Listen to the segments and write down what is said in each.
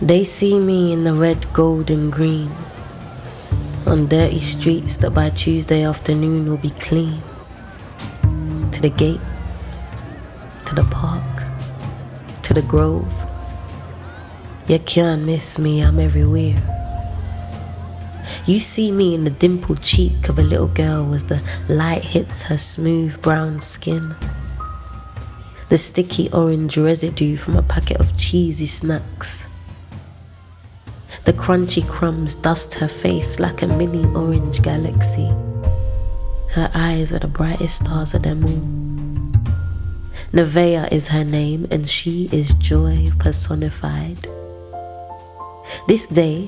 They see me in the red, gold and green, on dirty streets that by Tuesday afternoon will be clean. To the gate, to the park, to the grove. You can't miss me, I'm everywhere. You see me in the dimpled cheek of a little girl as the light hits her smooth brown skin. The sticky orange residue from a packet of cheesy snacks. The crunchy crumbs dust her face like a mini orange galaxy. Her eyes are the brightest stars of them all. Nevaeh is her name and she is joy personified. This day,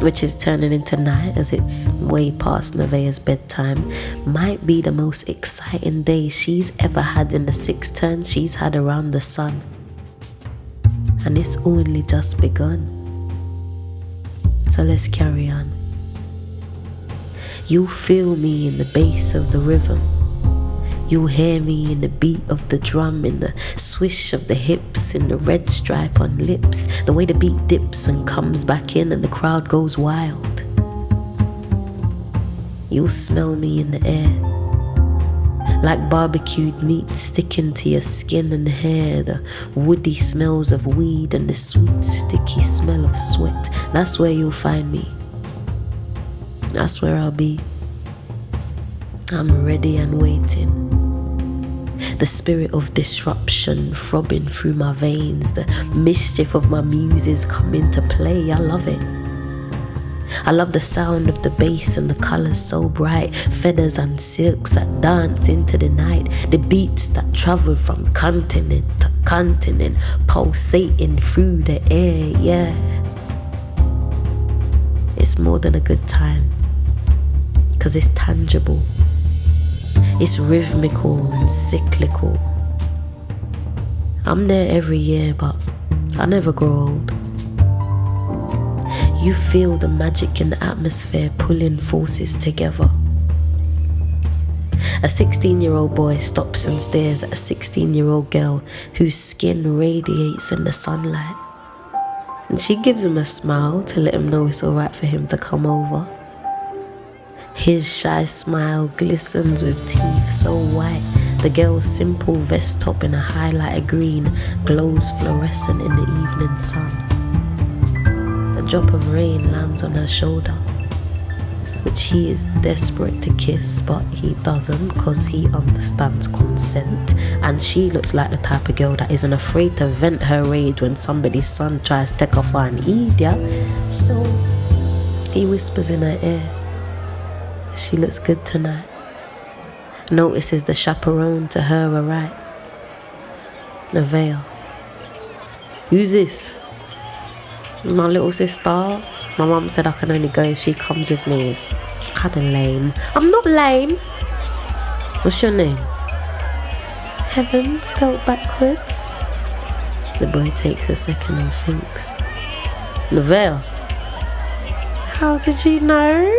which is turning into night as it's way past Nevaeh's bedtime, might be the most exciting day she's ever had in the 6 turns she's had around the sun. And it's only just begun. So let's carry on. You'll feel me in the bass of the rhythm. You'll hear me in the beat of the drum, in the swish of the hips, in the red stripe on lips, the way the beat dips and comes back in and the crowd goes wild. You'll smell me in the air, like barbecued meat sticking to your skin and hair, the woody smells of weed and the sweet sticky smell of sweat. That's where you'll find me. That's where I'll be. I'm ready and waiting. The spirit of disruption throbbing through my veins, the mischief of my muses come into play. I love it. I love the sound of the bass and the colours so bright, feathers and silks that dance into the night, the beats that travel from continent to continent, pulsating through the air, yeah. It's more than a good time, 'cause it's tangible. It's rhythmical and cyclical. I'm there every year, but I never grow old. You feel the magic in the atmosphere pulling forces together. A 16-year-old boy stops and stares at a 16-year-old girl whose skin radiates in the sunlight. And she gives him a smile to let him know it's alright for him to come over. His shy smile glistens with teeth so white. The girl's simple vest top in a highlighter green glows fluorescent in the evening sun. A drop of rain lands on her shoulder, which he is desperate to kiss, but he doesn't because he understands consent. And she looks like the type of girl that isn't afraid to vent her rage when somebody's son tries to take off her and eat ya. So he whispers in her ear, she looks good tonight. Notices the chaperone to her right. Nevaeh. Who's this? My little sister. My mum said I can only go if she comes with me. It's kinda lame. I'm not lame. What's your name? Heaven spelled backwards. The boy takes a second and thinks. Nevaeh. How did you know?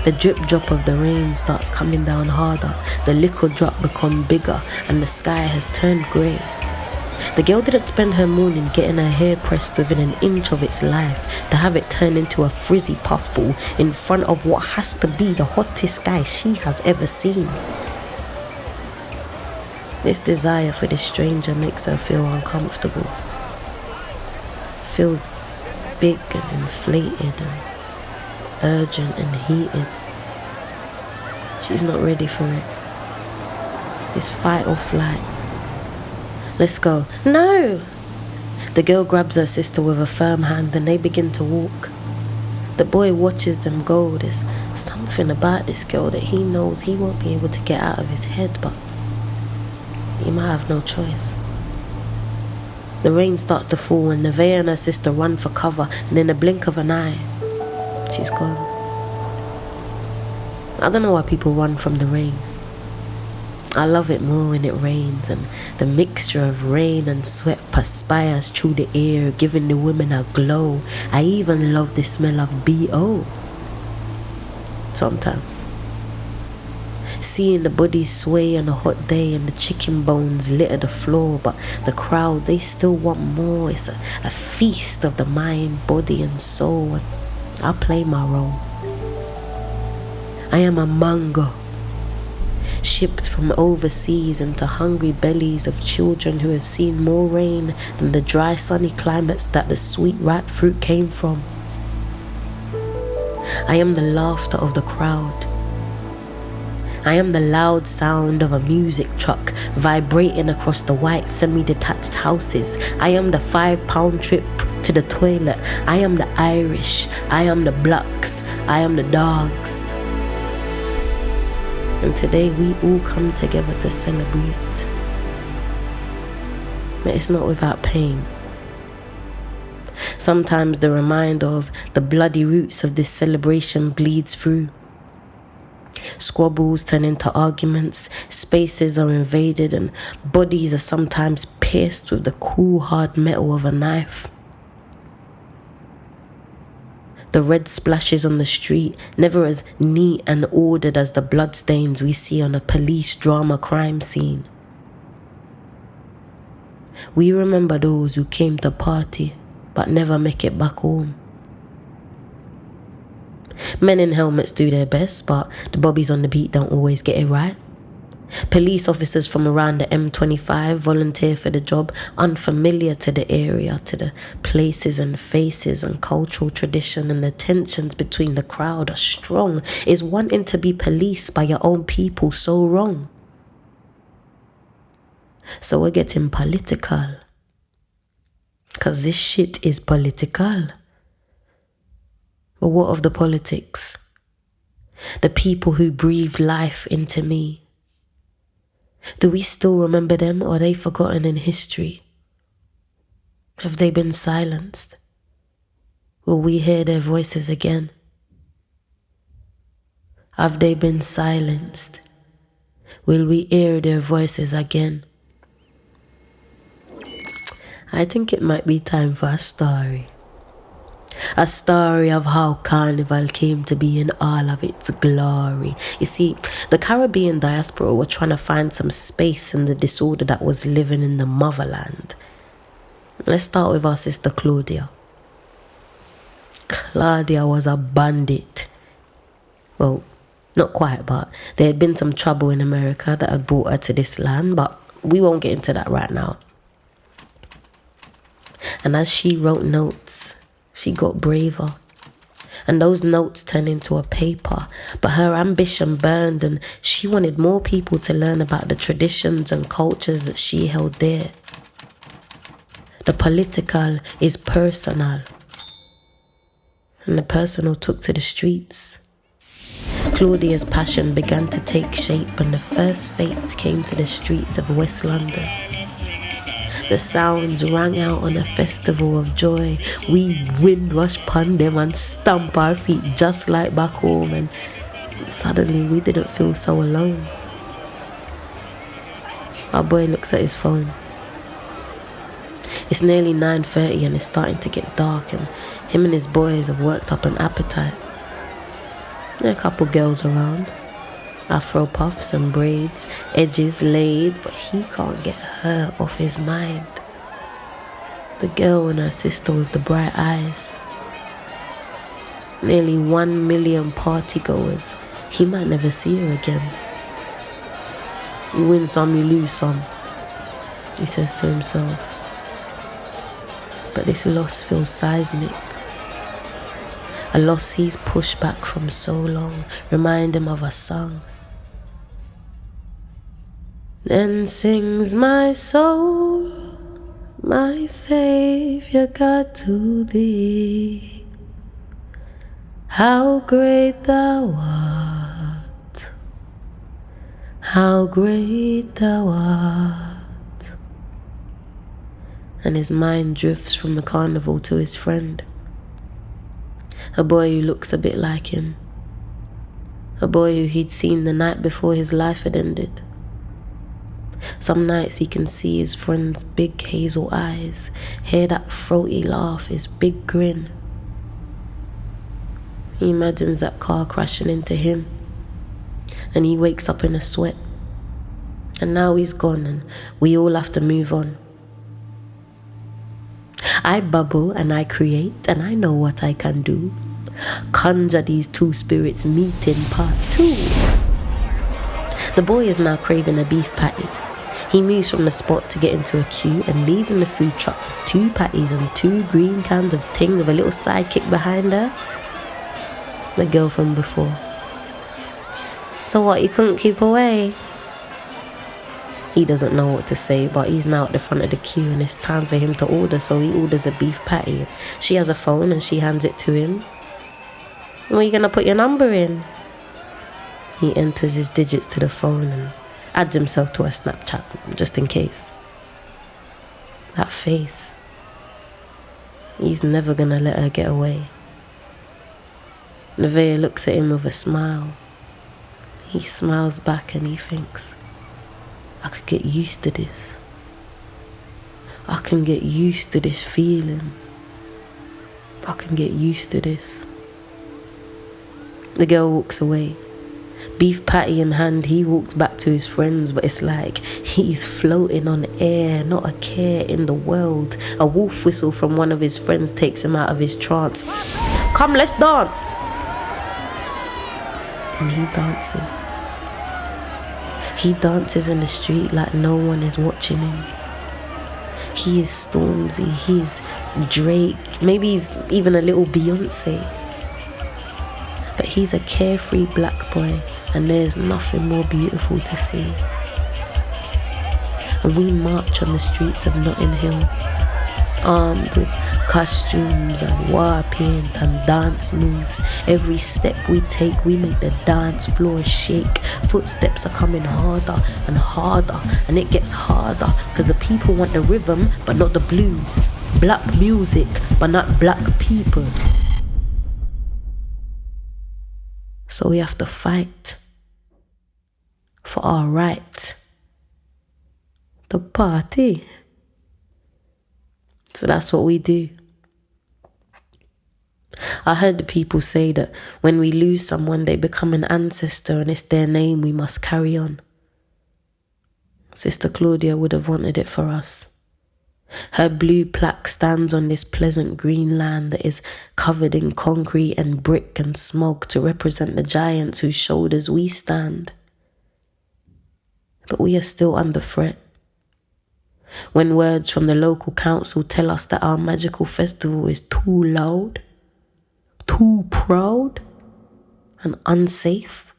The drip drop of the rain starts coming down harder. The liquid drop becomes bigger and the sky has turned grey. The girl didn't spend her morning getting her hair pressed within an inch of its life to have it turn into a frizzy puffball in front of what has to be the hottest guy she has ever seen. This desire for this stranger makes her feel uncomfortable. It feels big and inflated and urgent and heated. She's not ready for it. It's fight or flight. Let's go. No! The girl grabs her sister with a firm hand and they begin to walk. The boy watches them go. There's something about this girl that he knows he won't be able to get out of his head, but he might have no choice. The rain starts to fall and Nevaeh and her sister run for cover, and in the blink of an eye, she's gone. I don't know why people run from the rain. I love it more when it rains, and the mixture of rain and sweat perspires through the air, giving the women a glow. I even love the smell of BO. Sometimes. Seeing the bodies sway on a hot day and the chicken bones litter the floor, but the crowd, they still want more. It's a feast of the mind, body and soul, and I play my role. I am a mango, shipped from overseas into hungry bellies of children who have seen more rain than the dry sunny climates that the sweet ripe fruit came from. I am the laughter of the crowd. I am the loud sound of a music truck vibrating across the white semi-detached houses. I am the 5-pound trip to the toilet. I am the Irish. I am the blacks. I am the dogs. And today we all come together to celebrate. But it's not without pain. Sometimes the reminder of the bloody roots of this celebration bleeds through. Squabbles turn into arguments, spaces are invaded, and bodies are sometimes pierced with the cool hard metal of a knife. The red splashes on the street, never as neat and ordered as the bloodstains we see on a police drama crime scene. We remember those who came to party but never make it back home. Men in helmets do their best, but the bobbies on the beat don't always get it right. Police officers from around the M25 volunteer for the job, unfamiliar to the area, to the places and faces and cultural tradition, and the tensions between the crowd are strong. Is wanting to be policed by your own people so wrong? So we're getting political. 'Cause this shit is political. But what of the politics? The people who breathed life into me. Do we still remember them, or are they forgotten in history? Have they been silenced? Will we hear their voices again? Have they been silenced? Will we hear their voices again? I think it might be time for a story. A story of how Carnival came to be in all of its glory. You see, the Caribbean diaspora were trying to find some space in the disorder that was living in the motherland. Let's start with our sister Claudia. Claudia was a bandit. Well, not quite, but there had been some trouble in America that had brought her to this land, but we won't get into that right now. And as she wrote notes, she got braver. And those notes turned into a paper. But her ambition burned, and she wanted more people to learn about the traditions and cultures that she held dear. The political is personal, and the personal took to the streets. Claudia's passion began to take shape, and the first fete came to the streets of West London. The sounds rang out on a festival of joy. We wind rush pon them and stamp our feet just like back home, and suddenly we didn't feel so alone. Our boy looks at his phone. It's nearly 9:30 and it's starting to get dark, and him and his boys have worked up an appetite. There are a couple girls around. Afro puffs and braids, edges laid, but he can't get her off his mind. The girl and her sister with the bright eyes. Nearly 1 million partygoers. He might never see her again. You win some, you lose some, he says to himself. But this loss feels seismic. A loss he's pushed back from so long. Remind him of a song. Then sings my soul, My Savior God, to thee, how great thou art, how great thou art. And his mind drifts from the carnival to his friend, a boy who looks a bit like him, a boy who he'd seen the night before his life had ended. Some nights he can see his friend's big hazel eyes, hear that throaty laugh, his big grin. He imagines that car crashing into him, and he wakes up in a sweat. And now he's gone, and we all have to move on. I bubble and I create, and I know what I can do. Conjure these two spirits meet in part 2. The boy is now craving a beef patty. He moves from the spot to get into a queue and leaving the food truck with 2 patties and 2 green cans of ting with a little sidekick behind her. The girl from before. So what, you couldn't keep away? He doesn't know what to say, but he's now at the front of the queue and it's time for him to order, so he orders a beef patty. She has a phone and she hands it to him. Where are you gonna put your number in? He enters his digits to the phone and adds himself to a Snapchat, just in case. That face. He's never gonna let her get away. Nevaeh looks at him with a smile. He smiles back and he thinks, I could get used to this. I can get used to this feeling. I can get used to this. The girl walks away. Beef patty in hand, he walks back to his friends, but it's like he's floating on air, not a care in the world. A wolf whistle from one of his friends takes him out of his trance. Come, let's dance! And he dances. He dances in the street like no one is watching him. He is Stormzy, he is Drake, maybe he's even a little Beyonce. But he's a carefree black boy, and there's nothing more beautiful to see. And we march on the streets of Notting Hill, armed with costumes and war paint and dance moves. Every step we take, we make the dance floor shake. Footsteps are coming harder and harder, and it gets harder because the people want the rhythm but not the blues. Black music but not black people. So we have to fight for our right to party. So that's what we do. I heard the people say that when we lose someone, they become an ancestor and it's their name we must carry on. Sister Claudia would have wanted it for us. Her blue plaque stands on this pleasant green land that is covered in concrete and brick and smog to represent the giants whose shoulders we stand. But we are still under threat. When words from the local council tell us that our magical festival is too loud, too proud, and unsafe.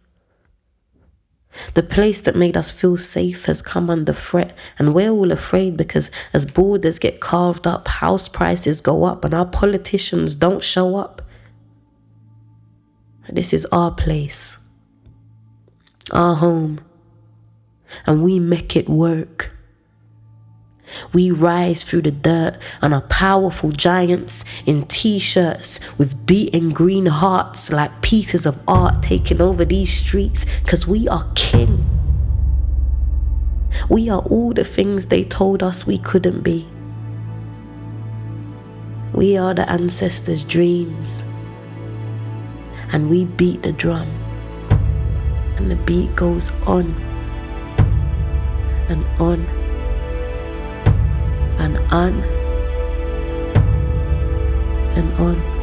The place that made us feel safe has come under threat, and we're all afraid because as borders get carved up, house prices go up, and our politicians don't show up. This is our place, our home, and we make it work. We rise through the dirt and are powerful giants in t-shirts with beating green hearts like pieces of art taking over these streets because we are king. We are all the things they told us we couldn't be. We are the ancestors' dreams, and we beat the drum, and the beat goes on and on and on and on.